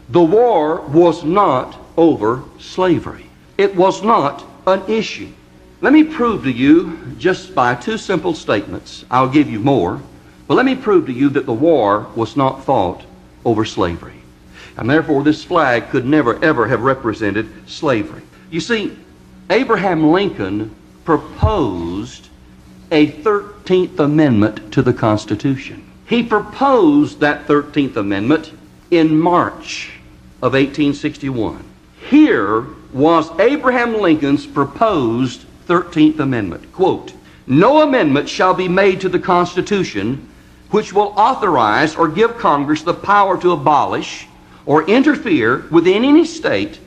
The war was not over slavery. It was not an issue. Let me prove to you, just by two simple statements, I'll give you more, but let me prove to you that the war was not fought over slavery. And therefore this flag could never ever have represented slavery. You see, Abraham Lincoln proposed a 13th Amendment to the Constitution. He proposed that 13th Amendment in March of 1861. Here was Abraham Lincoln's proposed 13th Amendment. Quote, "No amendment shall be made to the Constitution which will authorize or give Congress the power to abolish or interfere within any state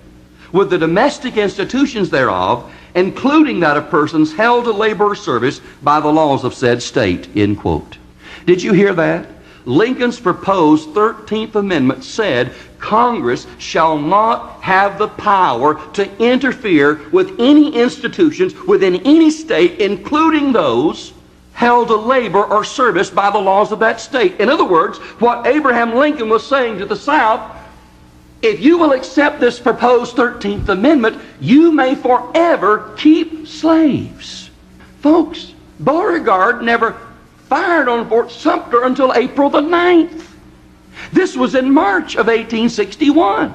with the domestic institutions thereof, including that of persons held to labor or service by the laws of said state." End quote. Did you hear that? Lincoln's proposed 13th Amendment said Congress shall not have the power to interfere with any institutions within any state, including those held to labor or service by the laws of that state. In other words, what Abraham Lincoln was saying to the South, if you will accept this proposed 13th Amendment, you may forever keep slaves. Folks, Beauregard never fired on Fort Sumter until April the 9th. This was in March of 1861.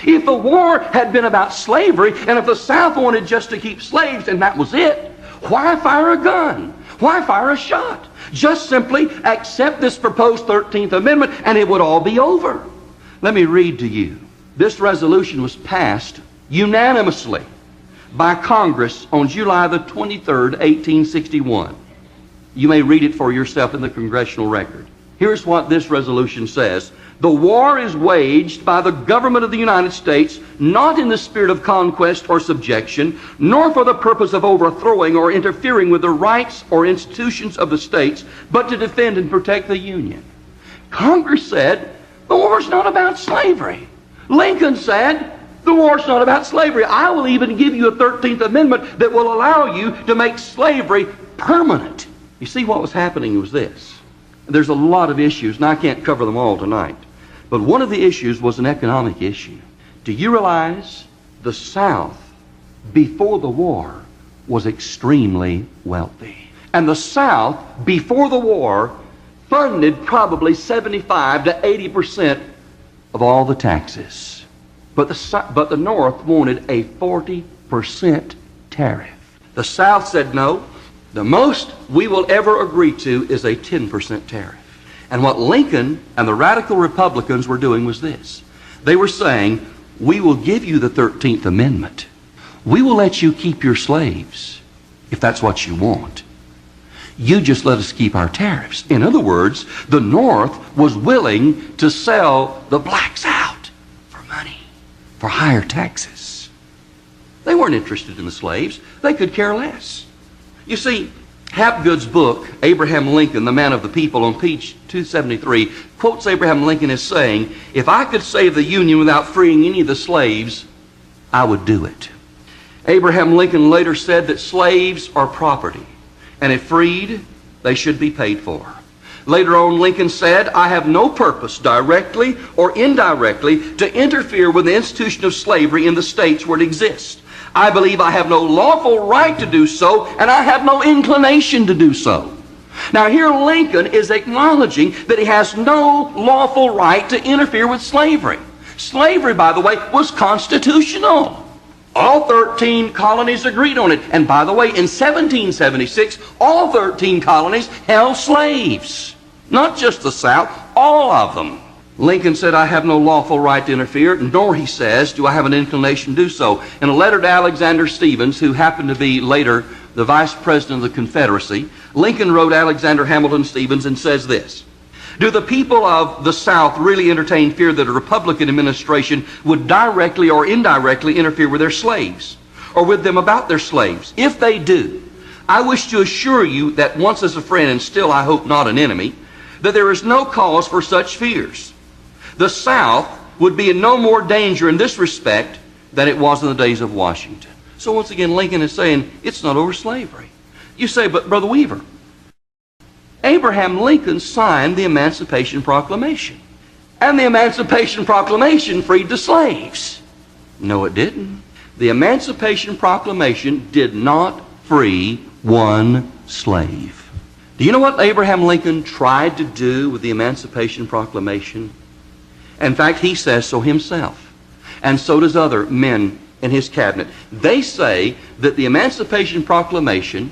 If the war had been about slavery, and if the South wanted just to keep slaves and that was it, why fire a gun? Why fire a shot? Just simply accept this proposed 13th Amendment and it would all be over. Let me read to you. This resolution was passed unanimously by Congress on July the 23rd, 1861. You may read it for yourself in the congressional record. Here's what this resolution says. The war is waged by the government of the United States not in the spirit of conquest or subjection, nor for the purpose of overthrowing or interfering with the rights or institutions of the states, but to defend and protect the Union. Congress said the war's not about slavery. Lincoln said the war's not about slavery. I will even give you a 13th Amendment that will allow you to make slavery permanent. You see, what was happening was this. There's a lot of issues, and I can't cover them all tonight. But one of the issues was an economic issue. Do you realize the South, before the war, was extremely wealthy? And the South, before the war, funded probably 75 to 80% of all the taxes. But the North wanted a 40% tariff. The South said no. The most we will ever agree to is a 10% tariff. And what Lincoln and the radical Republicans were doing was this. They were saying, we will give you the 13th Amendment. We will let you keep your slaves if that's what you want. You just let us keep our tariffs. In other words, the North was willing to sell the blacks out for money, for higher taxes. They weren't interested in the slaves. They could care less. You see, Hapgood's book, Abraham Lincoln, the Man of the People, on page 273, quotes Abraham Lincoln as saying, if I could save the Union without freeing any of the slaves, I would do it. Abraham Lincoln later said that slaves are property, and if freed, they should be paid for. Later on, Lincoln said, I have no purpose, directly or indirectly, to interfere with the institution of slavery in the states where it exists. I believe I have no lawful right to do so, and I have no inclination to do so. Now here Lincoln is acknowledging that he has no lawful right to interfere with slavery. Slavery, by the way, was constitutional. All 13 colonies agreed on it. And by the way, in 1776, all 13 colonies held slaves. Not just the South, all of them. Lincoln said, I have no lawful right to interfere, nor, he says, do I have an inclination to do so. In a letter to Alexander Stephens, who happened to be later the Vice President of the Confederacy, Lincoln wrote Alexander Hamilton Stephens and says this, do the people of the South really entertain fear that a Republican administration would directly or indirectly interfere with their slaves, or with them about their slaves? If they do, I wish to assure you that once as a friend, and still I hope not an enemy, that there is no cause for such fears. The South would be in no more danger in this respect than it was in the days of Washington. So once again, Lincoln is saying it's not over slavery. You say, but Brother Weaver, Abraham Lincoln signed the Emancipation Proclamation. And the Emancipation Proclamation freed the slaves. No, it didn't. The Emancipation Proclamation did not free one slave. Do you know what Abraham Lincoln tried to do with the Emancipation Proclamation? In fact, he says so himself. And so does other men in his cabinet. They say that the Emancipation Proclamation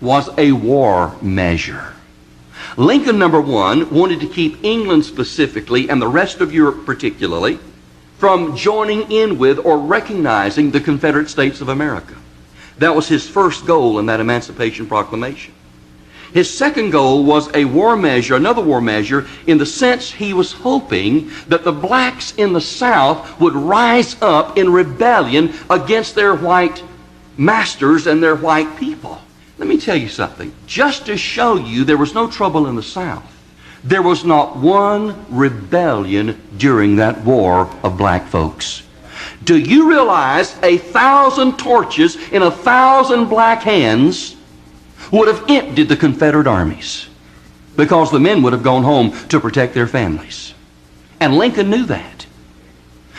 was a war measure. Lincoln, number one, wanted to keep England specifically, and the rest of Europe particularly, from joining in with or recognizing the Confederate States of America. That was his first goal in that Emancipation Proclamation. His second goal was a war measure, another war measure, in the sense he was hoping that the blacks in the South would rise up in rebellion against their white masters and their white people. Let me tell you something. Just to show you there was no trouble in the South, there was not one rebellion during that war of black folks. Do you realize 1,000 torches in 1,000 black hands would have emptied the Confederate armies, because the men would have gone home to protect their families? And Lincoln knew that.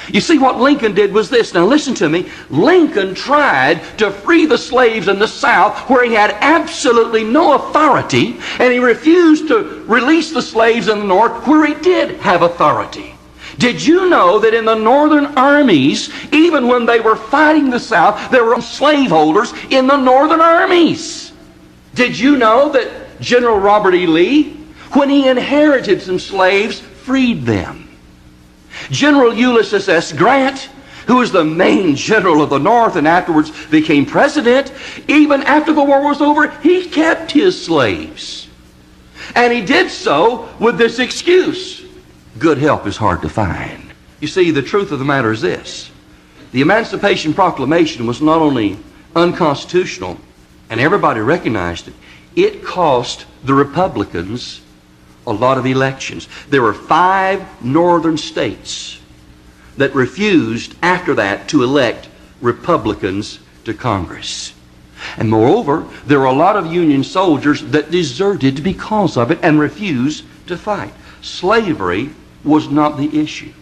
You see, what Lincoln did was this. Now listen to me. Lincoln tried to free the slaves in the South where he had absolutely no authority, and he refused to release the slaves in the North where he did have authority. Did you know that in the northern armies, even when they were fighting the South, there were slaveholders in the northern armies? Did you know that General Robert E. Lee, when he inherited some slaves, freed them? General Ulysses S. Grant, who was the main general of the North and afterwards became president, even after the war was over, he kept his slaves. And he did so with this excuse: good help is hard to find. You see, the truth of the matter is this. The Emancipation Proclamation was not only unconstitutional, and everybody recognized it, it cost the Republicans a lot of elections. There were 5 northern states that refused after that to elect Republicans to Congress. And moreover, there were a lot of Union soldiers that deserted because of it and refused to fight. Slavery was not the issue.